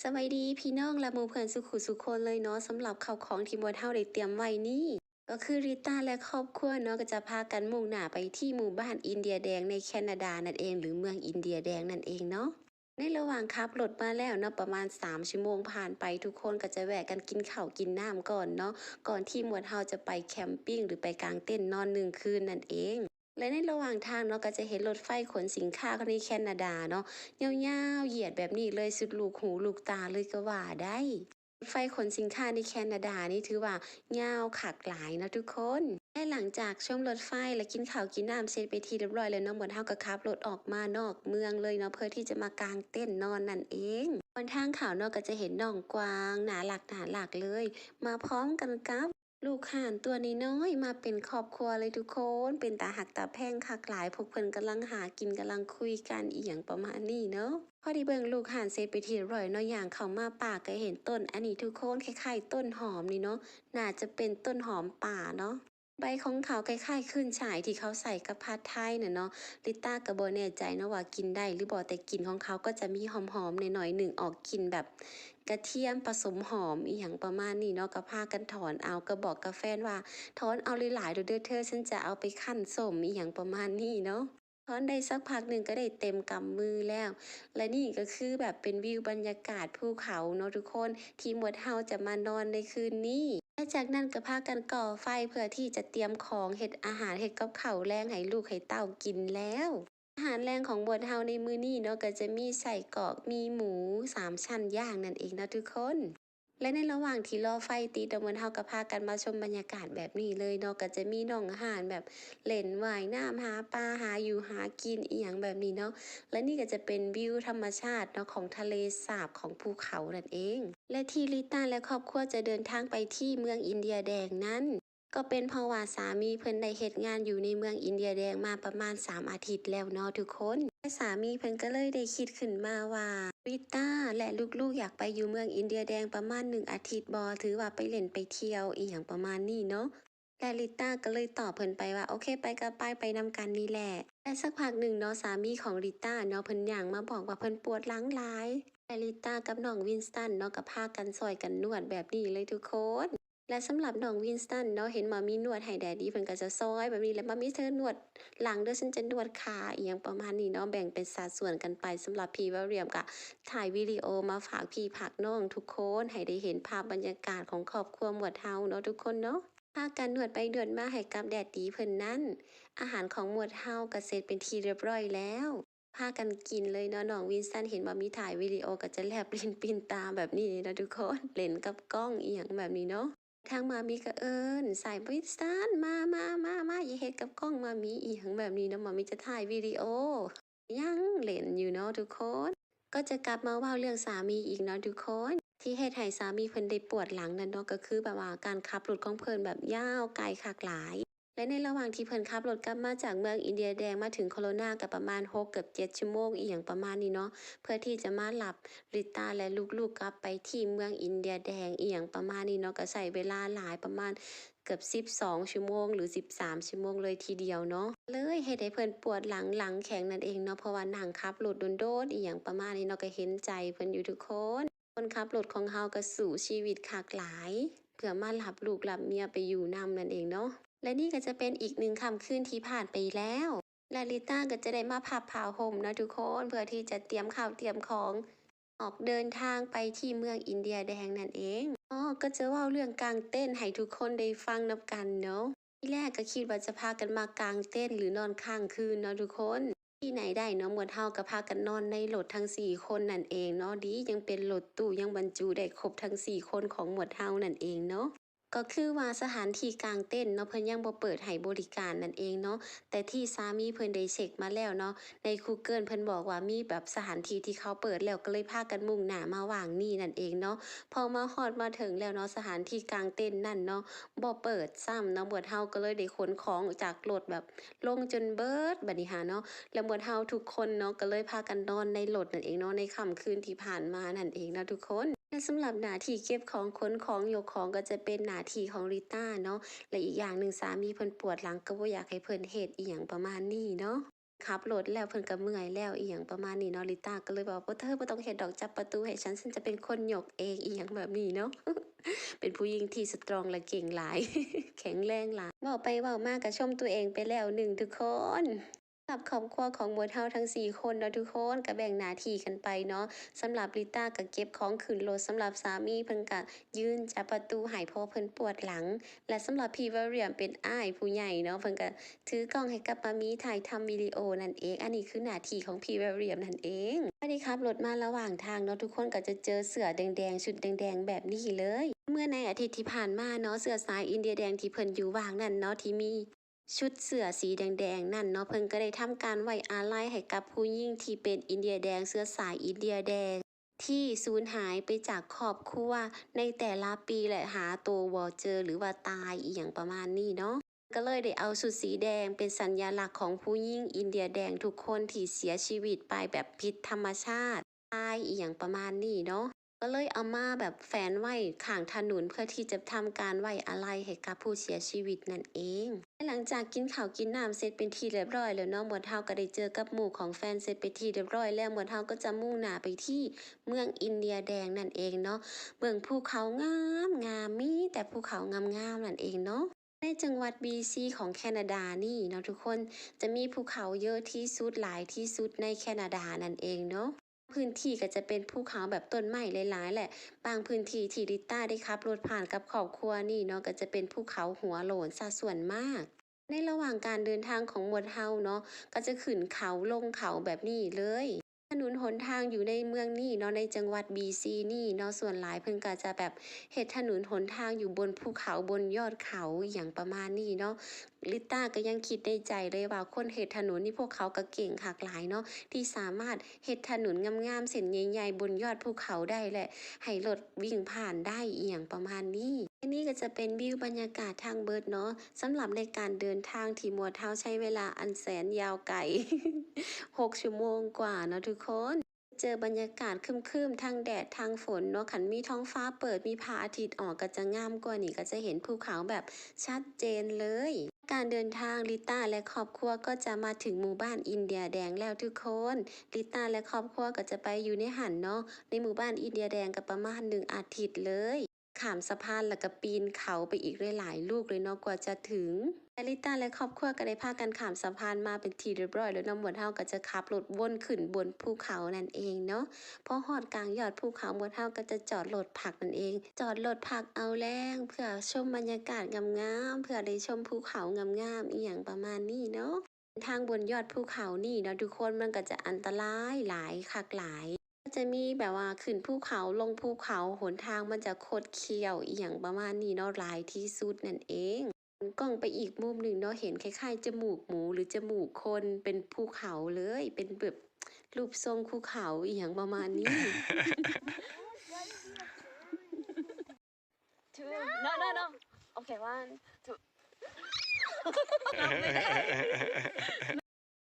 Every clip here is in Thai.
สวัสดีพี่น้องและหมู่เพื่อนสุขุสุขคนเลยเนาะสำหรับข่าวของที่บัวเท่าได้เตรียมไว้นี่ก็คือริต้าและครอบครัวเนาะก็จะพากันมุ่งหน้าไปที่หมู่บ้านอินเดียแดงในแคนาดานั่นเองหรือเมืองอินเดียแดงนั่นเองเนาะในระหว่างขับรถมาแล้วเนาะประมาณ3ชั่วโมงผ่านไปทุกคนก็จะแวะกันกินข้าวกินน้ำก่อนเนาะก่อนที่หมวดเฮาจะไปแคมปิ้งหรือไปกางเต็นท์นอน1 คืนนั่นเองและในระหว่างทางเนาะก็จะเห็นรถไฟขนสินค้าในแคนาดาเนาะ ยาวๆเหยียดแบบนี้เลยสุดลูกหูลูกตาเลยก็ว่าได้รถไฟขนสินค้าในแคนาดานี่ถือว่ายาวขักหลายนะทุกคนและหลังจากชมรถไฟและกินข้าวกินน้ำเสร็จไปทีเรียบร้อยแล้วเนาะบนเฮาก็ขับรถออกมานอกเมืองเลยเนาะเพื่อที่จะมากางเต้นท์นอนนั่นเองบนทางเขาเนาะก็จะเห็นน่องกวางหนาหลักเลย มาพร้อมกันกับลูกห่านตัวนี้น้อยมาเป็นครอบครัวเลยทุกคนเป็นตาหักตาแพงคักหลายพวกเพิ่นกำลังหากินกำลังคุยกันอีหยังประมาณนี้เนาะพอดีเบิ่งลูกห่านเสร็จไปทีร่อยเนาะอย่างเข้ามาป่าก็เห็นต้นอันนี้ทุกคนคล้ายๆต้นหอมนี่เนาะน่าจะเป็นต้นหอมป่าเนาะใบของเขาคล้ายๆขึ้นฉ่ายที่เขาใส่กับผัดไทยเนาะลิต้าก็บ่แน่ใจนะว่ากินได้หรือบ่แต่กลิ่นของเขาก็จะมีหอมๆหน่อยๆหนึ่งออกกลิ่นแบบ กระเทียมผสมหอมอีหยังประมาณนี้เนาะก็พากันถอนเอาก็บอกกับแฟนว่าถอนเอาหลายๆเด้อเธอฉันจะเอาไปคั่นส้มอีหยังประมาณนี้เนาะถอนได้สักพักหนึ่งก็ได้เต็มกำมือแล้วและนี่ก็คือแบบเป็นวิวบรรยากาศภูเขาเนาะทุกคนที่หมวดเฮาจะมานอนในคืนนี้และจากนั้นก็พากันก่อไฟเพื่อที่จะเตรียมของเฮ็ดอาหารเฮ็ดกับข้าวแรงให้ลูกให้เต้ากินแล้วอาหารแรงของบวชเฮาในมื้อนี้เนาะก็จะมีไส้กรอกมีหมู3 ชั้นย่างนั่นเองนะทุกคนและในระหว่างที่รอไฟติดบวชเฮาก็พากันมาชมบรรยากาศแบบนี้เลยเนาะก็จะมีน้องห่านแบบเล่นว่ายน้ำหาปลาหาอยู่หากินอีหยังแบบนี้เนาะและนี่ก็จะเป็นวิวธรรมชาติเนาะของทะเลสาบของภูเขานั่นเองและที่ลิต้าและครอบครัวจะเดินทางไปที่เมืองอินเดียแดงนั้นก็เป็นเพราะว่าสามีเพิ่นได้เฮ็ดงานอยู่ในเมืองอินเดียแดงมาประมาณ3 อาทิตย์แล้วเนาะทุกคนและสามีเพิ่นก็เลยได้คิดขึ้นมาว่าริต้าและลูกๆอยากไปอยู่เมืองอินเดียแดงประมาณ1 อาทิตย์บ่ถือว่าไปเล่นไปเที่ยวอีหยังประมาณนี้เนาะและริต้าก็เลยตอบเพิ่นไปว่าโอเคไปก็ไปนำกันนี่แหละและสักพักหนึ่งเนาะสามีของริต้าเนาะเพิ่นย่างมาบอกว่าเพิ่นปวดหลังหลายและริต้ากับน้องวินสตันเนาะก็พากันซอยกันนวดแบบนี้เลยทุกคนและสำหรับน้องวินสตันเนาะเห็นหมอมีนวดให้แดดดีเพิ่นก็จะซอยแบบนี้แล้วหมอมีเธอนวดหลังเด้อฉันจะนวดขาอีหยังประมาณนี้เนาะแบ่งเป็นสัดส่วนกันไปสำหรับพี่วาเรียมก็ถ่ายวิดีโอมาฝากพี่ผักน้องทุกคนให้ได้เห็นภาพบรรยากาศของครอบครัวหมวดเฮาเนาะทุกคนเนาะพากันนวดไปนวดมาให้กับแดดดีเพิ่นนั้นอาหารของหมวดเฮาก็เสร็จเป็นที่เรียบร้อยแล้วพากันกินเลยเนาะน้องวินสตันเห็นว่ามีถ่ายวิดีโอก็จะแลบลิ้นปิ้นตาแบบนี้นะทุกคนเล่นกับกล้องอีหยังแบบนี้เนาะ ทางมามีก็เอิญสายบริษัทมาอย่าเฮ็ดกับกล้องมามีอีหยังแบบนี้นะมามีจะถ่ายวิดีโอยังเล่นอยู่เนาะทุกคนก็จะกลับมาเว้าเรื่องสามีอีกเนาะทุกคนที่เฮ็ดให้สามีเพิ่นได้ปวดหลังนั่นเนาะก็คือแบบว่าการขับรถของเพิ่นแบบยาวไกลคักหลายและในระหว่างที่เพิ่นขับรถกลับมาจากเมืองอินเดียแดงมาถึงโคโรนาก็ประมาณ6เกือบ7ชั่วโมงอีหยังประมาณนี้เนาะเพื่อที่จะมารับริตาและลูกๆกลับไปที่เมืองอินเดียแดงอีหยังประมาณนี้เนาะก็ใช้เวลาหลายประมาณเกือบ12ชั่วโมงหรือ13ชั่วโมงเลยทีเดียวเนาะเลยเฮ็ดให้เพิ่นปวดหลังแข็งนั่นเองเนาะเพราะว่านั่งขับรถโดนๆอีหยังประมาณนี้เนาะก็เห็นใจเพิ่นอยู่ทุกคนคนขับรถของเฮาก็สู้ชีวิตคักหลายเพื่อมารับลูกรับเมียไปอยู่นำนั่นเองเนาะและนี่ก็จะเป็นอีก1ค่ำคืนที่ผ่านไปแล้วและลิต้าก็จะได้มาพับผ้าห่มนะทุกคนเพื่อที่จะเตรียมข้าวเตรียมของ ออกเดินทางไปที่เมืองอินเดียแดงนั่นเองก็จะเว่าเรื่องกางเต้นให้ทุกคนได้ฟังนับกันเนาะที่แรกก็คิดว่าจะพากันมากางเต้นหรือนอนค้างคืนเนาะทุกคนที่ไหนได้เนาะหมวดเฮาก็พากันนอนในรถทั้ง4 คนนั่นเองเนาะดียังเป็นรถตู้ยังบรรจุได้ครบทั้ง4 คนของหมวดเฮานั่นเองเนาะก็คือว่าสถานที่กางเต้นเนาะเพิ่นยังบ่เปิดให้บริการนั่นเองเนาะแต่ที่สามีเพิ่นได้เช็คมาแล้วเนาะ ใน Google เพิ่นบอกว่ามีแบบสถานที่ที่เขาเปิดแล้วก็เลยพากันมุ่งหน้ามาวางนี่นั่นเองเนาะพอมาฮอดมาถึงแล้วเนาะสถานที่กางเต็นท์นั่นเนาะบ่เปิดซ้ำเนาะหมวดเฮาก็เลยได้ขนของจากรถแบบลงจนเบิดบัดนี้หั้นเนาะแล้วหมวดเฮาทุกคนเนาะก็เลยพากันนอนในรถนั่นเองเนาะในค่ำคืนที่ผ่านมานั่นเองนะทุกคนและสำหรับหน้าที่เก็บของขนของยกของก็จะเป็นหน้าที่ของริต้าเนาะและอีกอย่างหนึ่งสามีเพิ่นปวดหลังก็บ่อยากให้เพิ่นเฮ็ดอีหยังประมาณนี้เนาะ ขับรถแล้วเพิ่นก็เมื่อยแล้วอีหยังประมาณนี้เนาะลิต้าก็เลยบอกว่าเธอบ่ต้องเฮ็ดดอกจับประตูให้ฉันจะเป็นคนยกเองอีหยังแบบนี้เนาะ เป็นผู้หญิงที่สตรองและเก่งหลาย แข็งแรงหลายเว้าไปเว้ามาก็ชมตัวเองไปแล้วหนึ่งทุกคนกับครอบครัวของหมวดเฮาทั้ง4คนเนาะทุกคนก็แบ่งหน้าที่กันไปเนาะสำหรับลิต้าก็เก็บของขึ้นรถสำหรับสามีเพิ่นก็ยืนจับประตูให้เพราะเพิ่นปวดหลัง และสำหรับพี่วาเรียมเป็นอ้ายผู้ใหญ่เนาะเพิ่นก็ถือกล้องให้กับมามีถ่ายทำวิดีโอนั่นเองอันนี้คือหน้าที่ของพี่วาเรียมนั่นเองสวัสดีครับรถมาระหว่างทางเนาะทุกคนก็จะเจอเสือแดงๆชุดแดงๆแบบนี้เลยเมื่อในอาทิตย์ที่ผ่านมาเนาะเสือสายอินเดียแดงที่เพิ่นอยู่ว่างนั่นเนาะที่มีชุดเสือสีแดงๆนั่นเนาะเพิ่นก็ได้ทำการไว้อาลัยให้กับผู้หญิงที่เป็นอินเดียแดงเสือสายอินเดียแดงที่สูญหายไปจากครอบครัวในแต่ละปีและหาตัวบ่เจอหรือว่าตายอีหยังประมาณนี้เนาะก็เลยได้เอาชุดสีแดงเป็นสัญลักษณ์ของผู้หญิงอินเดียแดงทุกคนที่เสียชีวิตไปแบบผิดธรรมชาติตายอีหยังประมาณนี้เนาะ ก็เลยเอามาแบบแฝนไว้ข้างถนนเพื่อที่จะทำการไว้อาลัยให้กับผู้เสียชีวิตนั่นเองหลังจากกินข้าวกินน้ำเสร็จเป็นที่เรียบร้อยแล้วเนาะหมวดเฮาก็ได้เจอกับหมู่ของแฟนเสร็จเป็นที่เรียบร้อยแล้วหมวดเฮาก็จะมุ่งหน้าไปที่เมืองอินเดียแดงนั่นเองเนาะเมืองภูเขางามงามมีแต่ภูเขางามๆนั่นเองเนาะในจังหวัดบีซีของแคนาดานี่เนาะทุกคนจะมีภูเขาเยอะที่สุดหลายที่สุดในแคนาดานั่นเองเนาะ พื้นที่ก็จะเป็นภูเขาแบบต้นไม้หลายๆแหละบางพื้นที่ที่ริต้าได้ขับรถผ่านกับครอบครัวนี่เนาะก็จะเป็นภูเขาหัวโหลนซะส่วนมากในระหว่างการเดินทางของหมวดเฮาเนาะก็จะขึ้นเขาลงเขาแบบนี้เลยถนนหนทางอยู่ในเมืองนี่เนาะในจังหวัดบีซีนี่เนาะส่วนหลายเพิ่นก็จะแบบเฮ็ดถนนหนทางอยู่บนภูเขาบนยอดเขาอย่างประมาณนี้เนาะลิต้าก็ยังคิดในใจเลยว่าคนเฮ็ดถนนนี่พวกเขาก็เก่งคักหลายเนาะ ที่สามารถเฮ็ดถนนงามๆเส้นใหญ่ๆบนยอดภูเขาได้แหละให้รถวิ่งผ่านได้อีหยังประมาณนี้อันนี้ก็จะเป็นวิวบรรยากาศทางเบิดเนาะสำหรับในการเดินทางที่มัวเท้าใช้เวลาอันแสนยาวไกล 6 ชั่วโมงกว่าเนาะทุกคนเจอบรรยากาศครึมๆทางแดดทางฝนเนาะขันมีท้องฟ้าเปิดมีพระอาทิตย์ออกก็จะงามกว่านี่ก็จะเห็นภูเขาแบบชัดเจนเลยการเดินทางลิต้าและครอบครัวก็จะมาถึงหมู่บ้านอินเดียแดงแล้วทุกคนลิต้าและครอบครัวก็จะไปอยู่ในหันเนาะในหมู่บ้านอินเดียแดงกับประมาณ1 อาทิตย์เลยข้ามสะพานแล้วก็ปีนเขาไปอีกหลายๆลูกเลยเนาะกว่าจะถึงลิต้าและครอบครัวก็ได้พากันข้ามสะพานมาเป็นที่เรียบร้อยแล้วเนาะหมวดเฮาก็จะขับรถวนขึ้นบนภูเขานั่นเองเนาะพอฮอดกลางยอดภูเขาหมวดเฮาก็จะจอดรถพักนั่นเองจอดรถพักเอาแรงเพื่อชมบรรยากาศงามๆเพื่อได้ชมภูเขางามๆอีหยังประมาณนี้เนาะทางบนยอดภูเขานี่เนาะทุกคนมันก็จะอันตรายหลายคักหลายก็จะมีแบบว่าขึ้นภูเขาลงภูเขาหนทางมันจะคดเคี้ยวอีหยังประมาณนี้เนาะหลายที่สุดนั่นเองกล้องไปอีกมุมหนึ่งเนาะเห็นคล้ายๆจมูกหมูหรือจมูกคนเป็นภูเขาเลยเป็นแบบรูปทรงภูเขาอีหยังประมาณนี้ Two. No, no, no. Okay, 1, 2.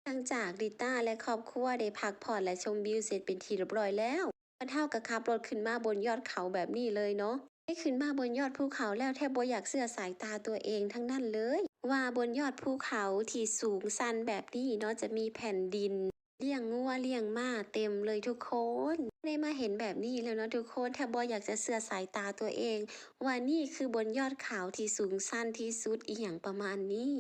หลังจากริต้าและครอบครัวได้พักผ่อนและชมวิวเสร็จเป็นที่เรียบร้อยแล้วก็เท่ากับขับรถขึ้นมาบนยอดเขาแบบนี้เลยเนาะได้ขึ้นมาบนยอดภูเขาแล้วแทบบ่อยากเชื่อสายตาตัวเองทั้งนั้นเลยว่าบนยอดภูเขาที่สูงชันแบบนี้เนาะจะมีแผ่นดินเลี้ยงงัวเลี้ยงม้าเต็มเลยทุกคนได้มาเห็นแบบนี้แล้วเนาะทุกคนแทบบ่อยากจะเชื่อสายตาตัวเองว่านี่คือบนยอดเขาที่สูงชันที่สุดอีหยังประมาณนี้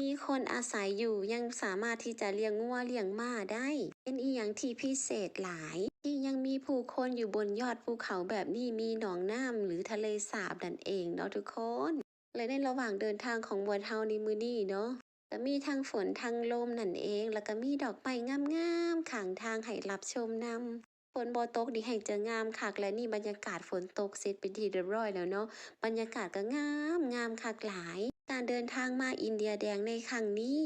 มีคนอาศัยอยู่ยังสามารถที่จะเลี้ยงงัวเลี้ยงม้าได้ เป็นอีหยังที่พิเศษหลาย ที่ยังมีผู้คนอยู่บนยอดภูเขาแบบนี้มีหนองน้ำหรือทะเลสาบนั่นเองเนาะทุกคนและในระหว่างเดินทางของมวลเฮาในมื้อนี้เนาะก็มีทั้งฝนทั้งลมนั่นเองแล้วก็มีดอกไม้งามๆข้างทางให้รับชมนำฝนบ่ตกนี่ให้จะงามคักและนี่บรรยากาศฝนตกเสร็จเป็นที่เรียบร้อยแล้วเนาะบรรยากาศก็งามคักหลาย การเดินทางมาอินเดียแดงในครั้งนี้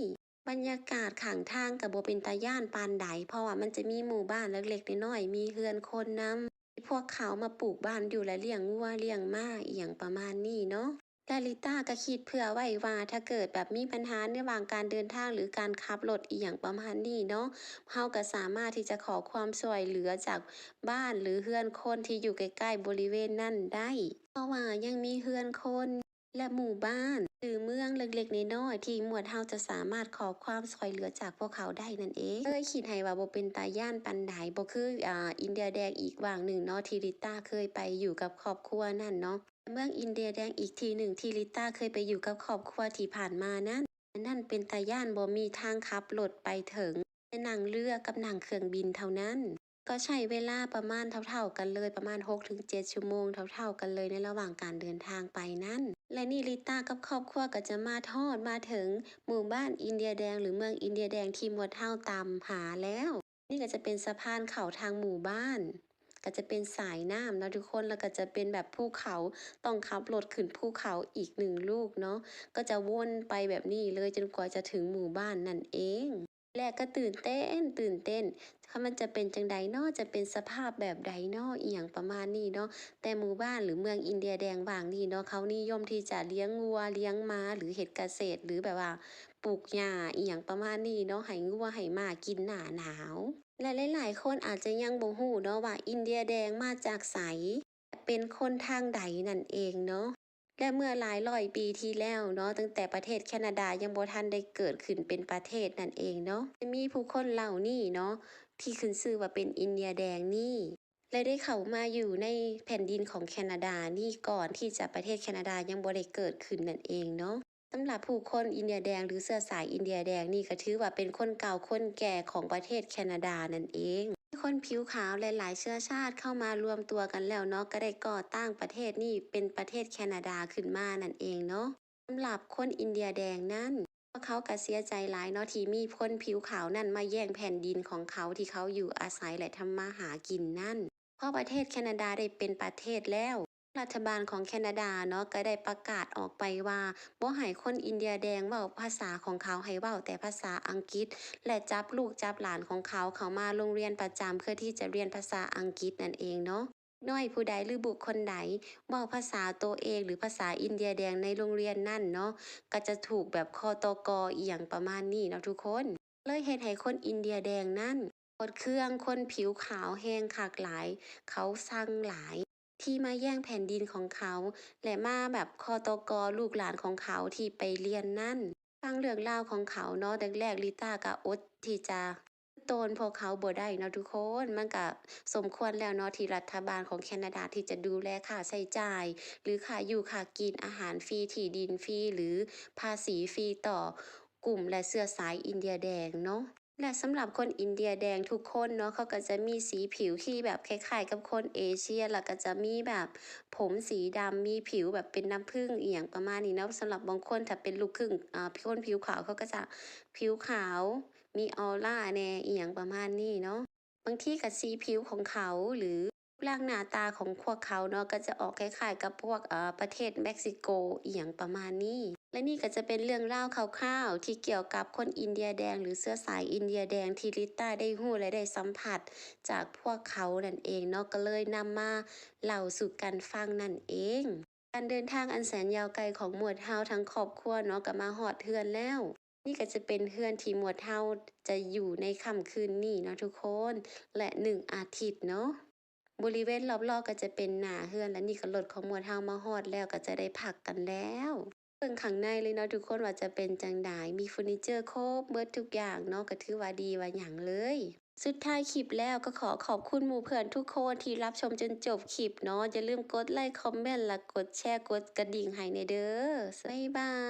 บรรยากาศข้างทางกับโบเป็นตาย่านปานใดเพราะว่ามันจะมีหมู่บ้านเล็กๆน้อยๆมีเฮือนคนนำพวกเขามาปลูกบ้านอยู่และเลี้ยงวัวเลี้ยงม้าอหย่างประมาณนี้เนาะดาลิต้าก็คิดเผื่อไว้ว่าถ้าเกิดแบบมีปัญหาในระหว่างการเดินทางหรือการขับรถอีหยังประมาณนี้เนาะเฮาก็สามารถที่จะขอความช่วยเหลือจากบ้านหรือเฮือนคนที่อยู่ใกล้ๆบริเวณนั้นได้เพราะว่ายังมีเฮือนคน และหมู่บ้านหรือเมืองเล็กๆน้อยๆที่หมวดเฮาจะสามารถขอความช่วยเหลือจากพวกเขาได้นั่นเองคิดให้ว่าบ่เป็นตาย้านปานใดบ่คืออินเดียแดงอีกว่างหนึ่งเนาะที่ริต้าเคยไปอยู่กับครอบครัวนั่นเนาะเมืองอินเดียแดงอีกทีหนึ่งที่ริต้าเคยไปอยู่กับครอบครัวที่ผ่านมานั่นเป็นตาย้านบ่มีทางขับรถไปถึงแต่นั่งเรือกับนั่งเครื่องบินเท่านั้น ก็ใช้เวลาประมาณเท่าๆกันเลยประมาณ6-7 ชั่วโมงเท่าๆกันเลยในระหว่างการเดินทางไปนั่นและนี่ลิต้ากับครอบครัวก็จะมาถึงหมู่บ้านอินเดียแดงหรือเมืองอินเดียแดงที่หมวดเท่าตามหาแล้วนี่ก็จะเป็นสะพานเขาทางหมู่บ้านก็จะเป็นสายน้ำนะทุกคนแล้วก็จะเป็นแบบภูเขาต้องขับรถขึ้นภูเขาอีก1 ลูกเนาะก็จะวนไปแบบนี้เลยจนกว่าจะถึงหมู่บ้านนั่นเองแรกก็ตื่นเต้นมันจะเป็นจังใดเนาะจะเป็นสภาพแบบใดเนาะอีหยังประมาณนี้เนาะแต่หมู่บ้านหรือเมืองอินเดียแดงบางนี่เนาะเขานิยมที่จะเลี้ยงวัวเลี้ยงม้าหรือเฮ็ดเกษตรหรือแบบว่าปลูกหญ้าอีหยังประมาณนี้เนาะให้งัวให้ม้ากินหน้าหนาวและหลายๆคนอาจจะยังบ่ฮู้เนาะว่าอินเดียแดงมาจากไสเป็นคนทางใดนั่นเองเนาะ และเมื่อหลายร้อยปีที่แล้วเนาะตั้งแต่ประเทศแคนาดายังบ่ทันได้เกิดขึ้นเป็นประเทศนั่นเองเนาะจะมีผู้คนเหล่านี้เนาะที่ขึ้นชื่อว่าเป็นอินเดียแดงนี่และได้เข้ามาอยู่ในแผ่นดินของแคนาดานี่ก่อนที่จะประเทศแคนาดายังบ่ได้เกิดขึ้นนั่นเองเนาะสำหรับผู้คนอินเดียแดงหรือเชื้อสายอินเดียแดงนี่ก็ถือว่าเป็นคนเก่าคนแก่ของประเทศแคนาดานั่นเอง คนผิวขาวหลายๆเชื้อชาติเข้ามารวมตัวกันแล้วเนาะก็ได้ก่อตั้งประเทศนี่เป็นประเทศแคนาดาขึ้นมานั่นเองเนาะสำหรับคนอินเดียแดงนั่นเขาก็เสียใจหลายเนาะที่มีคนผิวขาวนั่นมาแย่งแผ่นดินของเขาที่เขาอยู่อาศัยและทำมาหากินนั่นเพราะประเทศแคนาดาได้เป็นประเทศแล้วรัฐบาลของแคนาดาเนาะก็ได้ประกาศออกไปว่าบ่ให้คนอินเดียแดงเว้าภาษาของเขาให้เว้าแต่ภาษาอังกฤษ และจับลูกจับหลานของเขามาโรงเรียนประจำเพื่อที่จะเรียนภาษาอังกฤษนั่นเองเนาะน้อยผู้ใดหรือบุคคลใดเว้าภาษาตัวเองหรือภาษาอินเดียแดงในโรงเรียนนั่นเนาะก็จะถูกแบบคตกอีหยังประมาณนี้เนาะทุกคนเลยเฮ็ดให้คนอินเดียแดงนั่นกดเครื่องคนผิวขาวแห้งคักหลายเขาสั่งหลายที่มาแย่งแผ่นดินของเขาและมาแบบคตกลูกหลานของเขาที่ไปเรียนนั่น ฟังเรื่องราวของเขาเนาะแรกๆลิต้าก็อดที่จะโตนพวกเขาบ่ได้เนาะทุกคนมันก็สมควรแล้วเนาะที่รัฐบาลของแคนาดาที่จะดูแลค่าใช้จ่ายหรือค่าอยู่ค่ากินอาหารฟรีที่ดินฟรีหรือภาษีฟรีต่อกลุ่มและเชื้อสายอินเดียแดงเนาะและสำหรับคนอินเดียแดงทุกคนเนาะเขาก็จะมีสีผิวที่แบบคล้ายๆกับคนเอเชียแล้วก็จะมีแบบผมสีดำมีผิวแบบเป็นน้ำผึ้งอีหยังประมาณนี้เนาะสำหรับบางคนถ้าเป็นลูกครึ่งคนผิวขาวเขาก็จะผิวขาวมีออร่าแน่อีหยังประมาณนี้เนาะบางทีก็สีผิวของเขาหรือรูปร่างหน้าตาของพวกเขาเนาะก็จะออกคล้ายๆกับพวกประเทศเม็กซิโกอีหยังประมาณนี้และนี่ก็จะเป็นเรื่องเล่าคร่าวๆที่เกี่ยวกับคนอินเดียแดงหรือเชื้อสายอินเดียแดงที่ลิต้าได้ฮู้และได้สัมผัสจากพวกเขานั่นเองเนาะก็เลยนำมาเล่าสู่กันฟังนั่นเอง การเดินทางอันแสนยาวไกลของหมวดเฮาทั้งครอบครัวเนาะก็มาฮอดเฮือนแล้ว นี่ก็จะเป็นเฮือนที่หมวดเฮาจะอยู่ในค่ำคืนนี้เนาะทุกคนและ1 อาทิตย์เนาะบริเวณรอบๆก็จะเป็นหน้าเฮือนและนี่ก็รถของหมวดเฮามาฮอดแล้วก็จะได้พักกันแล้วเบิ่งข้างในเลยเนาะทุกคนว่าจะเป็นจั่งใดมีเฟอร์นิเจอร์ครบเบิดทุกอย่างเนาะก็ถือว่าดีว่าหยังเลย สุดท้ายคลิปแล้วก็ขอขอบคุณหมู่เพื่อนทุกคนที่รับชมจนจบคลิปเนาะอย่าลืมกดไลค์คอมเมนต์และกดแชร์กดกระดิ่งให้ในเด้อบ๊ายบาย